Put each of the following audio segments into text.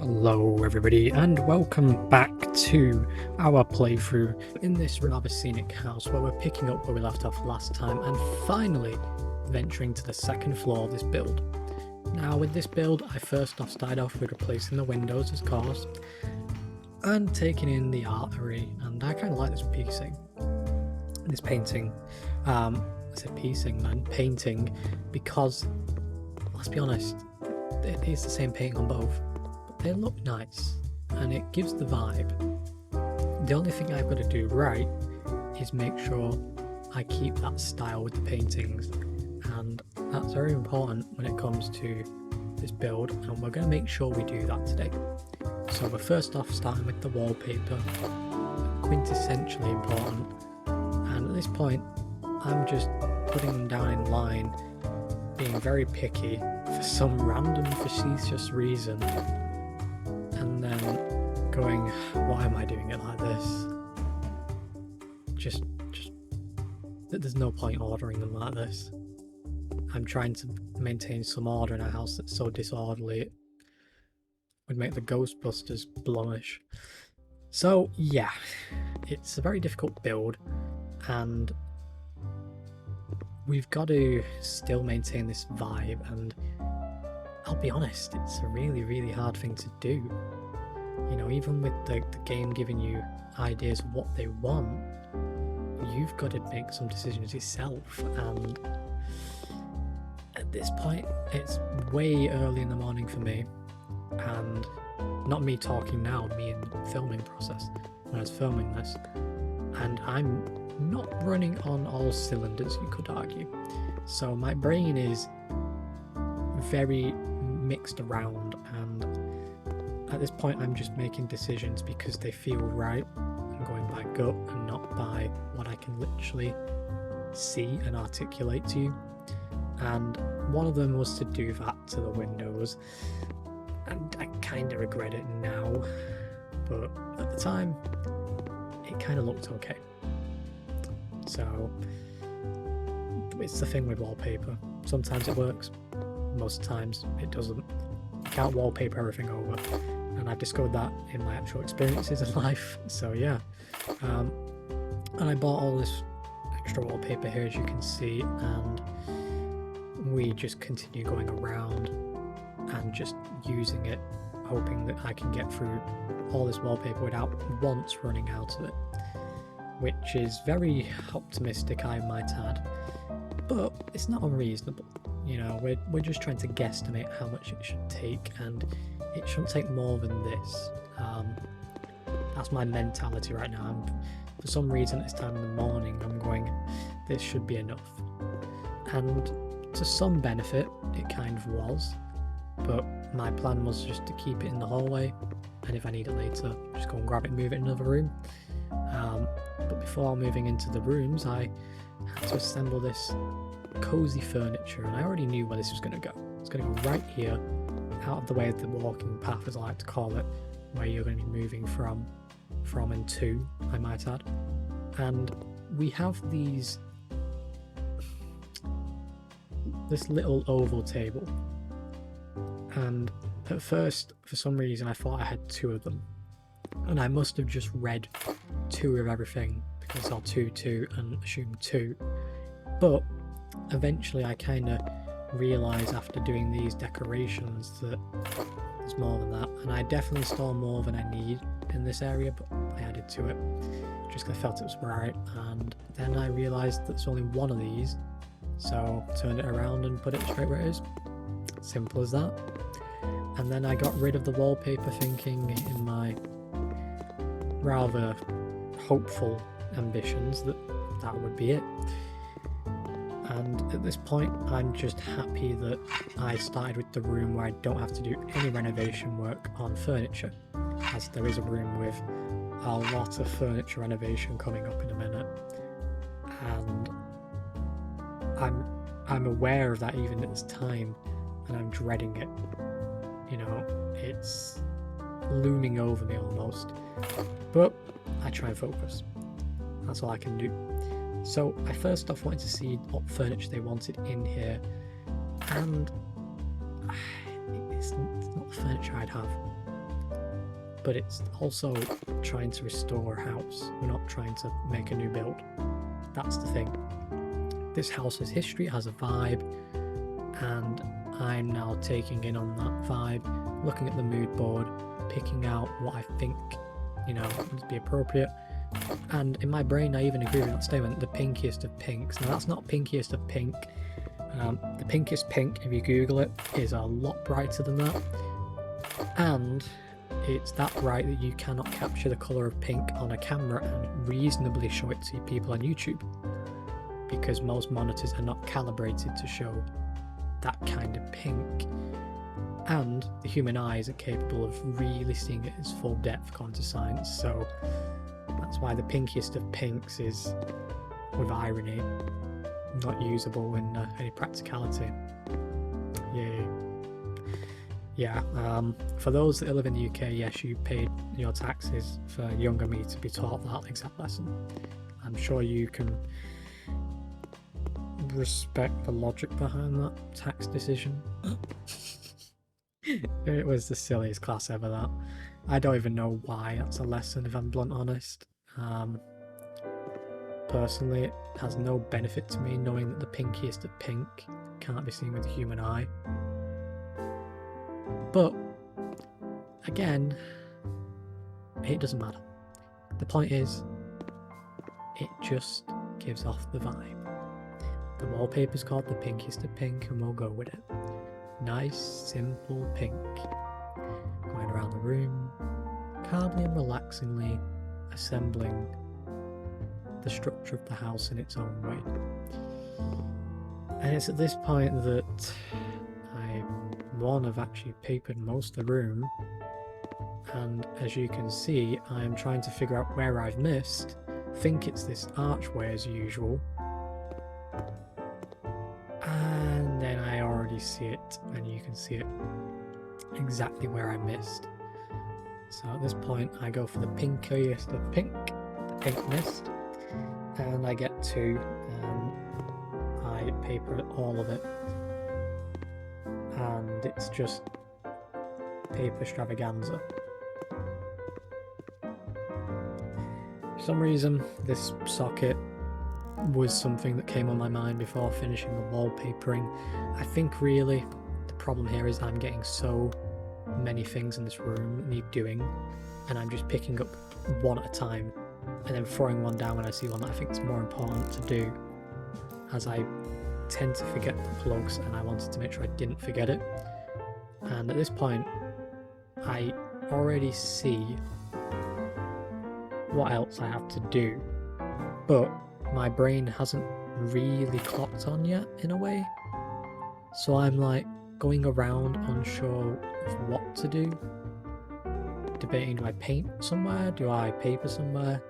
Hello everybody and welcome back to our playthrough in this rather scenic house where we're picking up where we left off last time and finally venturing to the second floor of this build. Now with this build I first off started off with replacing the windows of course and taking in the artery, and I kind of like this painting, I said piecing man, painting, because let's be honest, it is the same paint on both. They look nice and it gives the vibe. The only thing I've got to do right is make sure I keep that style with the paintings, and that's very important when it comes to this build, and we're going to make sure we do that today. So we're first off starting with the wallpaper, quintessentially important, and at this point I'm just putting them down in line, being very picky for some random facetious reason, and then going, why am I doing it like this? Just there's no point ordering them like this. I'm trying to maintain some order in a house that's so disorderly it would make the Ghostbusters bluish. So yeah, it's a very difficult build and we've got to still maintain this vibe, and I'll be honest, it's a really hard thing to do. You know, even with the game giving you ideas of what they want, you've got to make some decisions yourself, and at this point it's way early in the morning for me, and not me talking now, me in the filming process when I was filming this, and I'm not running on all cylinders, you could argue. So my brain is very mixed around, and at this point I'm just making decisions because they feel right. I'm going by gut and not by what I can literally see and articulate to you. And one of them was to do that to the windows, and I kind of regret it now, but at the time it kind of looked okay. So it's the thing with wallpaper, sometimes it works, most times it doesn't. You can't wallpaper everything over, and I've discovered that in my actual experiences in life. So yeah, and I bought all this extra wallpaper here, as you can see, and we just continue going around and just using it, hoping that I can get through all this wallpaper without once running out of it, which is very optimistic, I might add, but it's not unreasonable. You know, we're just trying to guesstimate how much it should take, and it shouldn't take more than this. That's my mentality right now. For some reason at this time in the morning I'm going, this should be enough, and to some benefit it kind of was, but my plan was just to keep it in the hallway, and if I need it later just go and grab it and move it in another room. But before moving into the rooms I had to assemble this cozy furniture, and I already knew where this was going to go. It's going to go right here, out of the way of the walking path, as I like to call it, where you're going to be moving from and to, I might add. And we have this little oval table, and at first for some reason I thought I had two of them, and I must have just read two of everything because I saw two and assumed two, but eventually I kind of realised after doing these decorations that there's more than that, and I definitely saw more than I need in this area, but I added to it just because I felt it was right. And then I realised that there's only one of these, so turned it around and put it straight where it is. Simple as that. And then I got rid of the wallpaper, thinking in my rather hopeful ambitions that would be it. And at this point I'm just happy that I started with the room where I don't have to do any renovation work on furniture, as there is a room with a lot of furniture renovation coming up in a minute, and I'm aware of that even at this time, and I'm dreading it. You know, it's looming over me almost, but I try and focus. That's all I can do. So I first off wanted to see what furniture they wanted in here, and it's not the furniture I'd have. but it's also trying to restore a house. We're not trying to make a new build. That's the thing. This house has history, it has a vibe, and I'm now taking in on that vibe, looking at the mood board, picking out what I think, you know, would be appropriate. And in my brain, I even agree with that statement, the pinkiest of pinks. Now, that's not pinkiest of pink. The pinkest pink, if you Google it, is a lot brighter than that. And it's that bright that you cannot capture the colour of pink on a camera and reasonably show it to people on YouTube, because most monitors are not calibrated to show that kind of pink. And the human eye isn't capable of really seeing it as full depth according to science, so that's why the pinkiest of pinks is, with irony, not usable in any practicality. Yeah. For those that live in the UK, yes, you paid your taxes for younger me to be taught that exact lesson. I'm sure you can respect the logic behind that tax decision. It was the silliest class ever, that. I don't even know why that's a lesson, if I'm blunt honest. Personally, it has no benefit to me knowing that the pinkiest of pink can't be seen with the human eye. But, again, it doesn't matter. The point is, it just gives off the vibe. The wallpaper's called the pinkiest of pink, and we'll go with it. Nice, simple pink. Going around the room, calmly and relaxingly assembling the structure of the house in its own way. And it's at this point that I've actually papered most of the room, and as you can see, I'm trying to figure out where I've missed. Think it's this archway as usual, and then I already see it, and you can see it exactly where I missed. So at this point I go for the pinkiest of pink, the pink mist, and I get to, I paper all of it, and it's just paper extravaganza. For some reason this socket was something that came on my mind before finishing the wallpapering. I think really the problem here is I'm getting so many things in this room that need doing, and I'm just picking up one at a time and then throwing one down when I see one that I think is more important to do, as I tend to forget the plugs, and I wanted to make sure I didn't forget it. And at this point I already see what else I have to do, but my brain hasn't really clocked on yet in a way, so I'm like going around unsure of what to do, debating, do I paint somewhere, do I paper somewhere?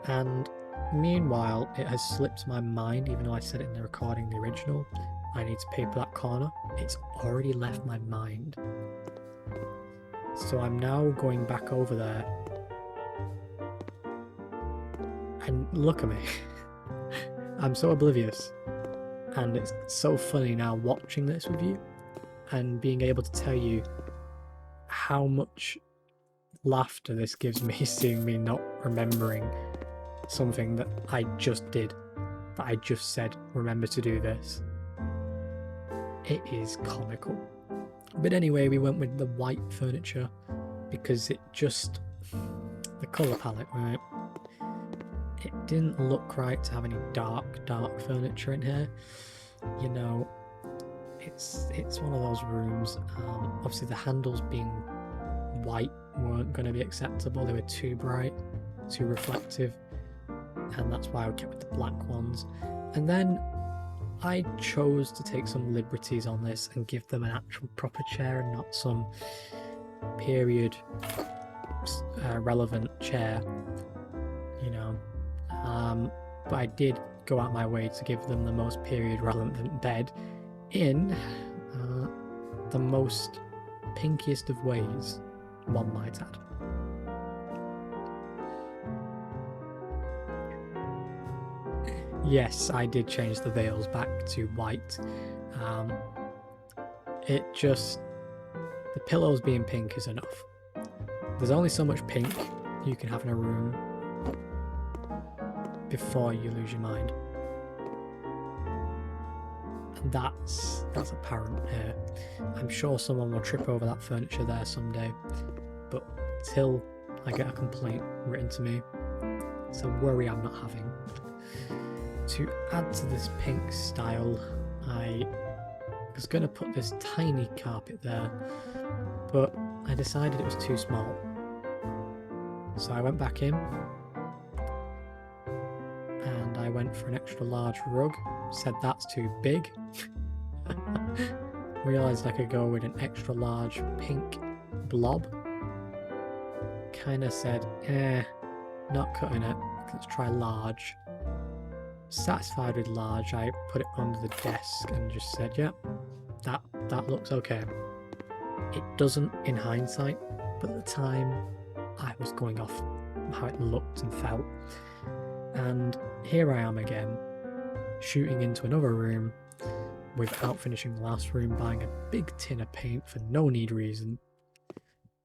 And meanwhile it has slipped my mind, even though I said it in the recording, the original, I need to paper that corner. It's already left my mind, so I'm now going back over there, and look at me. I'm so oblivious, and it's so funny now watching this with you and being able to tell you how much laughter this gives me, seeing me not remembering something that I just did, that I just said, remember to do this. It is comical. But anyway, we went with the white furniture because it just, the colour palette, right? It didn't look right to have any dark furniture in here. You know, it's one of those rooms. Obviously the handles being white weren't going to be acceptable. They were too bright, too reflective, and that's why I kept with the black ones. And then I chose to take some liberties on this and give them an actual proper chair and not some period relevant chair, you know. But I did go out my way to give them the most period relevant bed in the most pinkiest of ways, one might add. Yes, I did change the veils back to white. It just, the pillows being pink is enough. there's only so much pink you can have in a room before you lose your mind. And that's apparent here. I'm sure someone will trip over that furniture there someday, but till I get a complaint written to me, it's a worry I'm not having. To add to this pink style, I was going to put this tiny carpet there, but I decided it was too small. So I went back in and I went for an extra large rug, said that's too big. Realised I could go with an extra large pink blob. Kinda said, not cutting it, let's try large. Satisfied with large, I put it under the desk and just said, yeah, that looks okay. It doesn't in hindsight, but at the time I was going off how it looked and felt. And here I am again, shooting into another room without finishing the last room, buying a big tin of paint for no need reason.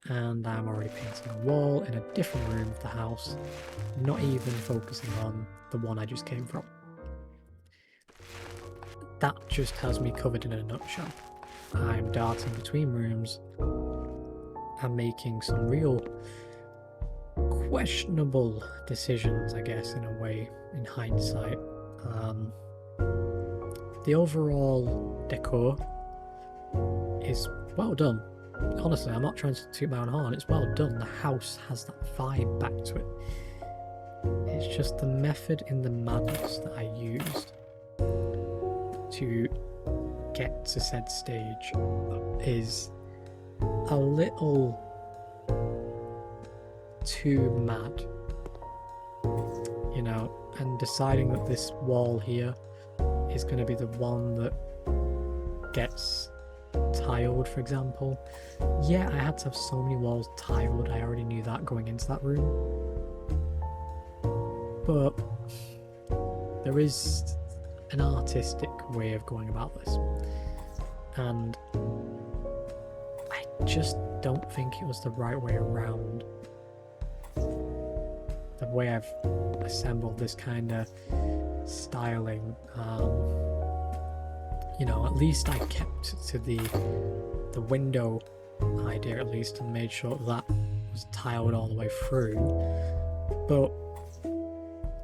And I'm already painting a wall in a different room of the house, not even focusing on the one I just came from. That just has me covered in a nutshell. I'm darting between rooms. I'm making some real questionable decisions, I guess, in a way, in hindsight. The overall decor is well done. Honestly, I'm not trying to toot my own horn, it's well done. The house has that vibe back to it. It's just the method in the madness that I used to get to said stage is a little too mad, you know, and deciding that this wall here is going to be the one that gets tiled, for example. Yeah, I had to have so many walls tiled, I already knew that going into that room, but there is an artistic way of going about this, and I just don't think it was the right way around. The way I've assembled this kind of styling, you know, at least I kept to the window idea at least, and made sure that was tiled all the way through, but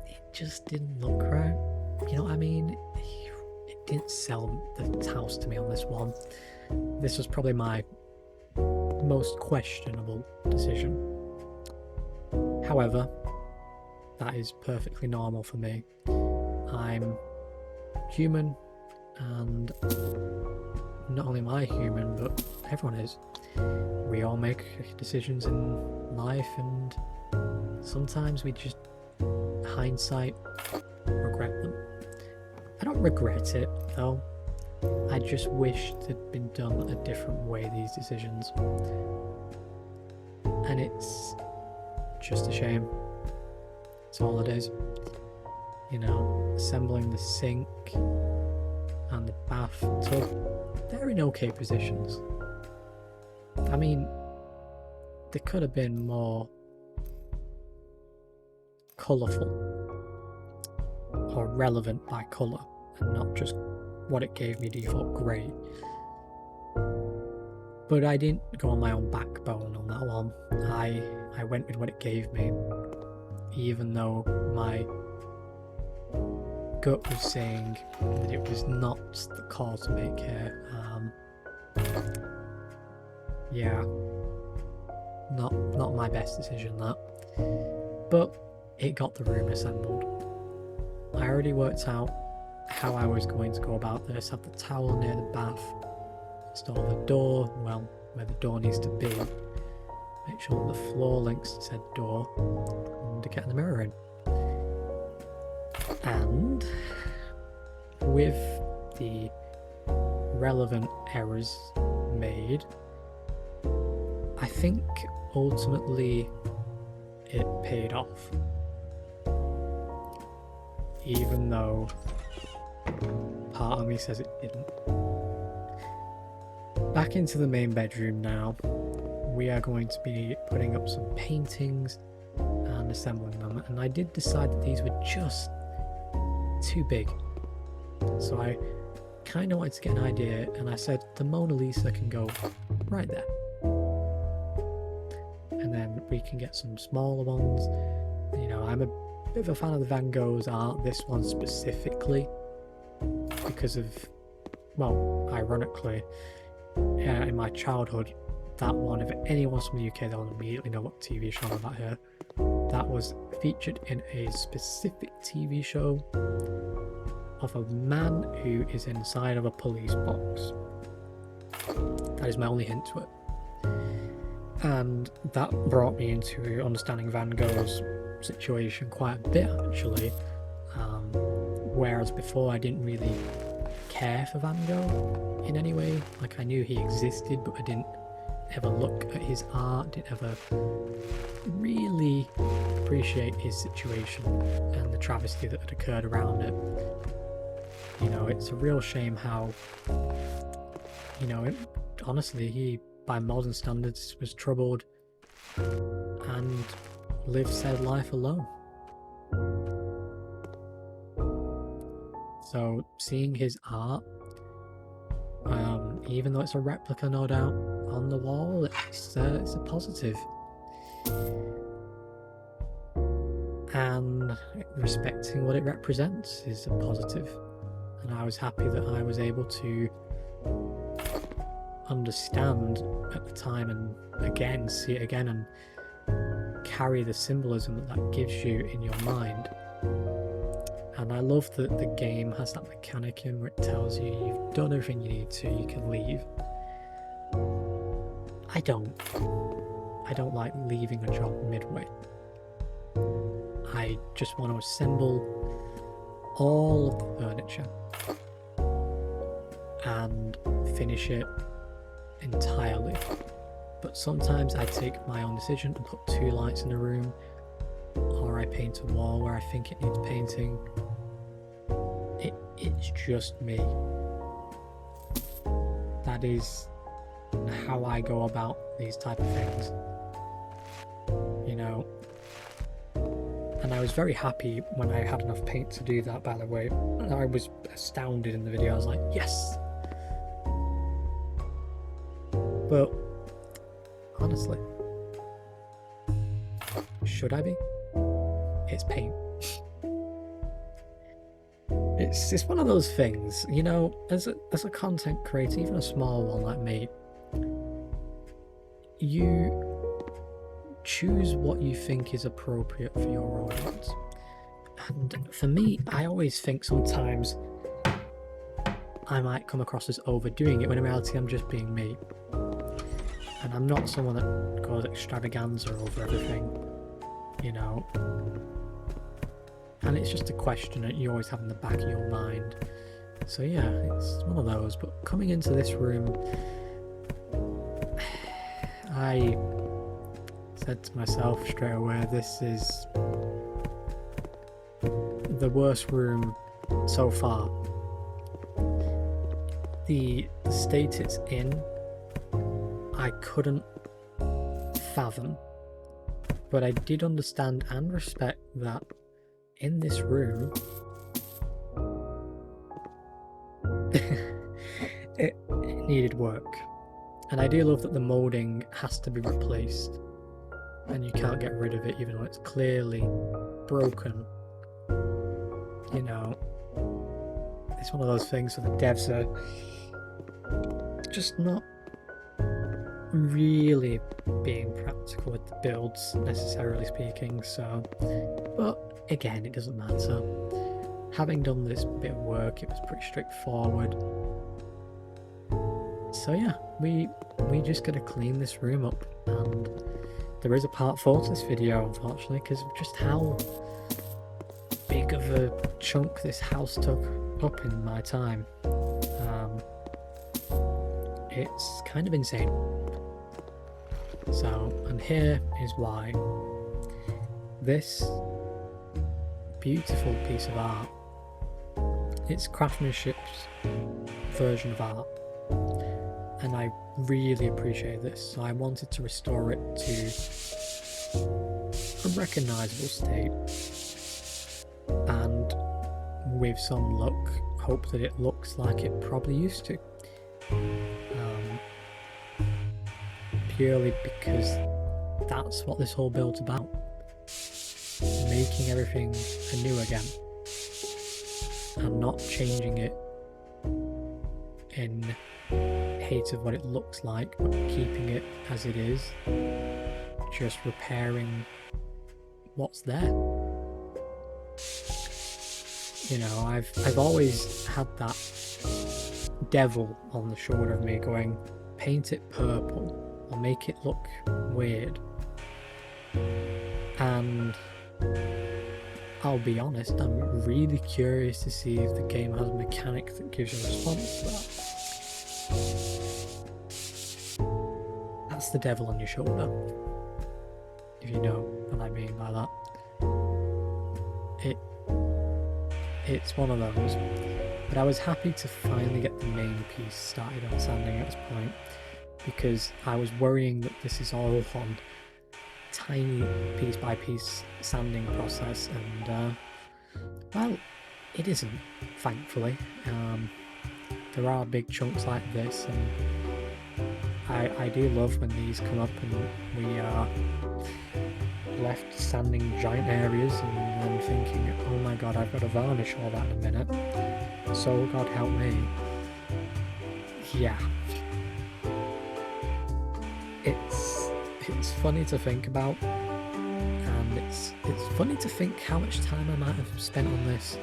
it just didn't look right. You know what I mean? It didn't sell the house to me on this one. This was probably my most questionable decision. However, that is perfectly normal for me. I'm human, and not only am I human, but everyone is. We all make decisions in life, and sometimes we just, hindsight, regret them. I don't regret it, though. I just wish it had been done a different way, these decisions. And it's just a shame. That's all it is. You know, assembling the sink and the bathtub, they're in okay positions. I mean, they could have been more colourful or relevant by colour, and not just what it gave me default grey. But I didn't go on my own backbone on that one. I went with what it gave me, even though my gut was saying that it was not the call to make here. Yeah, not my best decision, that. But it got the room assembled. I already worked out how I was going to go about this. Have the towel near the bath, install the door, well, where the door needs to be, make sure that the floor links to said door, and to get the mirror in. And with the relevant errors made, I think ultimately it paid off. Even though part of me says it didn't. Back into the main bedroom now. we are going to be putting up some paintings and assembling them, and I did decide that these were just too big, so I kind of wanted to get an idea, and I said the Mona Lisa can go right there, and then we can get some smaller ones. You know, I'm a bit of a fan of the Van Gogh's art, this one specifically, because of, well, ironically, in my childhood, that one, if anyone's from the UK, they'll immediately know what TV show I'm about here. That was featured in a specific TV show of a man who is inside of a police box. That is my only hint to it. And that brought me into understanding Van Gogh's situation quite a bit, actually. Whereas before I didn't really care for Van Gogh in any way. Like, I knew he existed, but I didn't ever look at his art, didn't ever really appreciate his situation and the travesty that had occurred around it. You know, it's a real shame how, you know, honestly, he, by modern standards, was troubled and lived said life alone. So seeing his art, even though it's a replica, no doubt, on the wall, it's a positive. And respecting what it represents is a positive. And I was happy that I was able to understand at the time, and again, see it again, and carry the symbolism that that gives you in your mind. And I love that the game has that mechanic in where it tells you you've done everything you need to, you can leave. I don't like leaving a job midway. I just want to assemble all of the furniture and finish it entirely. But sometimes I take my own decision and put 2 lights in a room, or I paint a wall where I think it needs painting. It's just me. That is how I go about these type of things, you know. And I was very happy when I had enough paint to do that, by the way. I was astounded in the video. I was like, yes! But honestly, should I be? It's paint. It's one of those things, you know, as a content creator, even a small one like me, you choose what you think is appropriate for your audience. And for me, I always think sometimes I might come across as overdoing it, when in reality I'm just being me. And I'm not someone that goes extravaganza over everything, you know. And it's just a question that you always have in the back of your mind. So yeah, it's one of those. But coming into this room, I said to myself straight away, this is the worst room so far. The state it's in, I couldn't fathom. But I did understand and respect that in this room, it needed work. And I do love that the moulding has to be replaced, and you can't get rid of it even though it's clearly broken. You know, it's one of those things where the devs are just not really being practical with the builds, necessarily speaking. So, but again, it doesn't matter. Having done this bit of work, it was pretty straightforward. So yeah, we just gotta clean this room up, and there is a part 4 to this video, unfortunately, because of just how big of a chunk this house took up in my time. It's kind of insane. So, and here is why. This beautiful piece of art, it's craftsmanship's version of art, and I really appreciate this, so I wanted to restore it to a recognisable state, and with some luck, hope that it looks like it probably used to. Purely because that's what this whole build's about. Making everything anew again. And not changing it in hate of what it looks like, but keeping it as it is. Just repairing what's there. You know, I've always had that devil on the shoulder of me going, paint it purple or make it look weird. And I'll be honest, I'm really curious to see if the game has a mechanic that gives you a response to that. That's the devil on your shoulder, if you know what I mean by that. It's one of those, but I was happy to finally get the main piece started on sanding at this point, because I was worrying that this is all on tiny piece by piece sanding process, and well, it isn't, thankfully. There are big chunks like this, and I do love when these come up and we are left sanding giant areas and then thinking, oh my god, I've got to varnish all that in a minute, so god help me. Yeah, it's funny to think about, and it's funny to think how much time I might have spent on this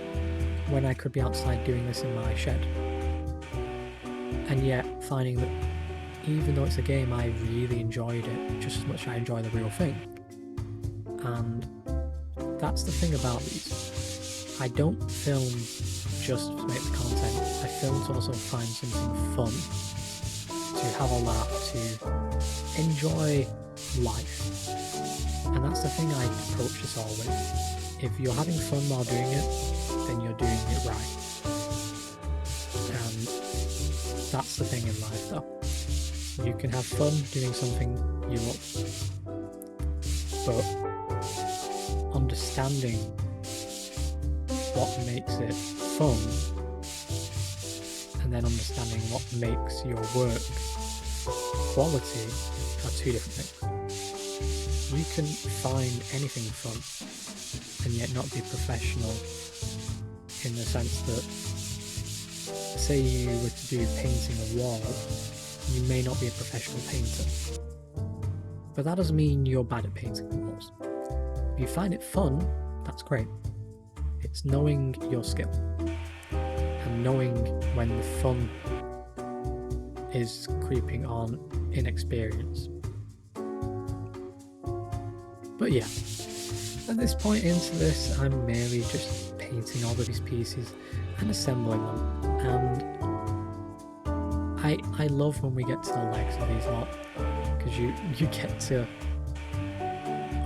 when I could be outside doing this in my shed, and yet finding that even though it's a game, I really enjoyed it just as much as I enjoy the real thing. And that's the thing about these. I don't film just to make the content. I film to also find something fun, to have a laugh, to enjoy life. And that's the thing I approach this all with. If you're having fun while doing it, then you're doing it right. And that's the thing in life though. You can have fun doing something you love, but understanding what makes it fun and then understanding what makes your work quality are two different things. You can find anything fun and yet not be professional, in the sense that, say you were to do painting a wall, you may not be a professional painter, but that doesn't mean you're bad at painting walls. If you find it fun, that's great. It's knowing your skill and knowing when the fun is creeping on inexperience. But yeah, at this point into this, I'm merely just painting all of these pieces and assembling them, and I love when we get to the legs of these lot, because you get to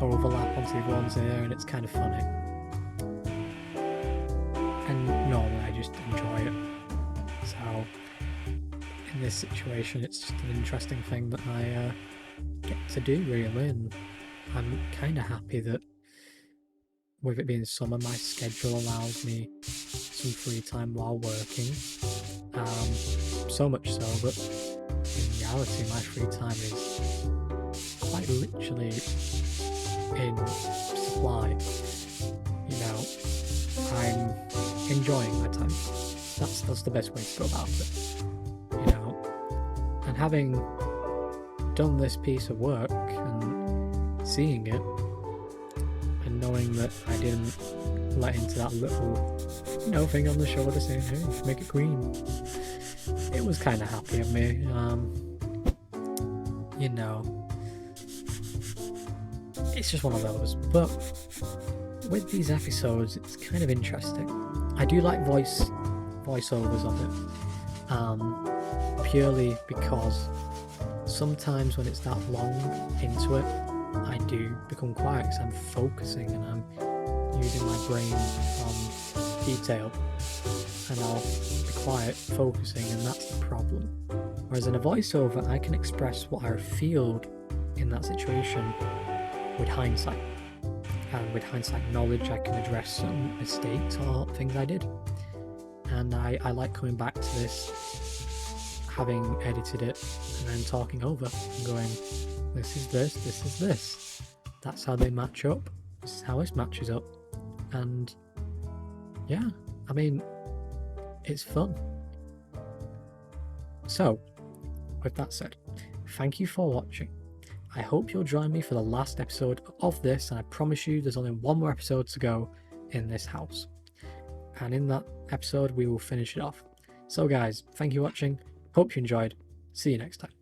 overlap onto the ones there, and it's kind of funny. And normally I just enjoy it. So in this situation, it's just an interesting thing that I get to do, really, and I'm kind of happy that with it being summer, my schedule allows me some free time while working. So much so that in reality my free time is quite literally in supply. You know, I'm enjoying my time. That's the best way to go about it. You know, and having done this piece of work and seeing it and knowing that I didn't let into that little, thing on the shoulder saying, hey, make it green. It was kind of happy of me. It's just one of those. But with these episodes, it's kind of interesting. I do like voiceovers of it, purely because sometimes when it's that long into it, I do become quiet because I'm focusing and I'm using my brain on detail, and I'll be quiet focusing, and that's the problem Whereas in a voiceover, I can express what I feel in that situation with hindsight. And with hindsight knowledge, I can address some mistakes or things I did. And I like coming back to this, having edited it, and then talking over and going, this is this, this is this. That's how they match up. This is how this matches up. And yeah, I mean, it's fun. So, with that said, thank you for watching. I hope you'll join me for the last episode of this, and I promise you there's only one more episode to go in this house. And in that episode, we will finish it off. So guys, thank you for watching. Hope you enjoyed. See you next time.